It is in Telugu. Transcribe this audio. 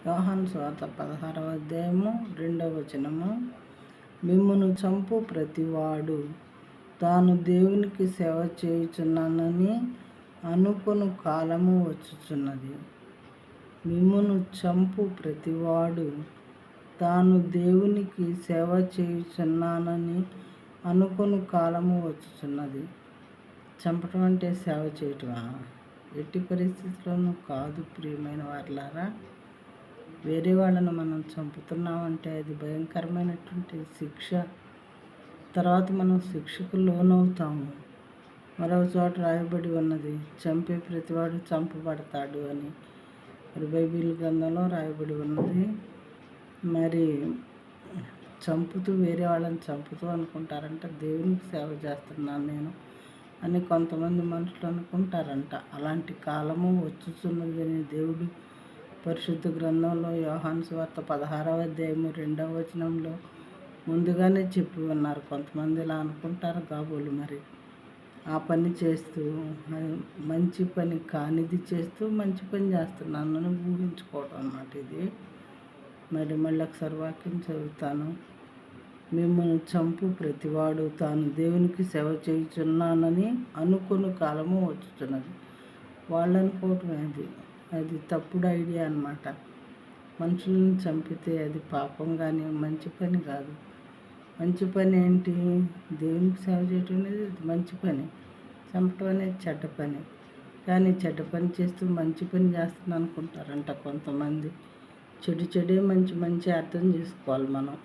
యోహాను సువార్త 16వ అధ్యాయము 2వ వచనము. మిమ్మును చంపు ప్రతివాడు తాను దేవునికి సేవ చేయుచున్నానని అనుకొను కాలము వచ్చుచున్నది. మిమ్మును చంపు ప్రతివాడు తాను దేవునికి సేవ చేయుచున్నానని అనుకొను కాలము వచ్చుచున్నది. చంపటం అంటే సేవ చేయటమా? ఎట్టి పరిస్థితుల్లోనూ కాదు ప్రియమైన వారలారా. వేరే వాళ్ళను మనం చంపుతున్నామంటే అది భయంకరమైనటువంటి శిక్ష. తర్వాత మనం శిక్షకు లోనవుతాము. మరొక చోట రాయబడి ఉన్నది, చంపే ప్రతివాడు చంపబడతాడు అని. మరి బైబిల్ గ్రంథంలో రాయబడి ఉన్నది. మరి చంపుతూ వేరే వాళ్ళని చంపుతూ అనుకుంటారంట దేవునికి సేవ చేస్తున్నాను నేను అని కొంతమంది మనుషులు అనుకుంటారంట. అలాంటి కాలము వచ్చుచున్నది అని దేవుడు పరిశుద్ధ గ్రంథంలో యోహాను సువార్త 16వ అధ్యాయము 2వ వచనంలో ముందుగానే చెప్పి ఉన్నారు. కొంతమంది ఇలా అనుకుంటారు కాబోలు. మరి ఆ పని చేస్తూ మంచి పని కానిది చేస్తూ మంచి పని చేస్తున్నాను అని ఊహించుకోవడం అన్నమాట ఇది. మళ్ళీ ఒకసారి వాక్యం చదువుతాను. మిమ్మల్ని చంపు ప్రతివాడు తాను దేవునికి సేవ చేయుచున్నానని అనుకున్న కాలము వచ్చుతున్నది. వాళ్ళు అనుకోవటం అది తప్పుడు ఐడియా అన్నమాట. మనుషులను చంపితే అది పాపం కానీ మంచి పని కాదు. మంచి పని ఏంటి? దేవునికి సేవ చేయటం అనేది మంచి పని. చంపటం అనేది చెడ్డ పని. కానీ చెడ్డ పని చేస్తూ మంచి పని చేస్తున్నాను అనుకుంటారంట కొంతమంది. చెడే మంచి అర్థం చేసుకోవాలి మనం.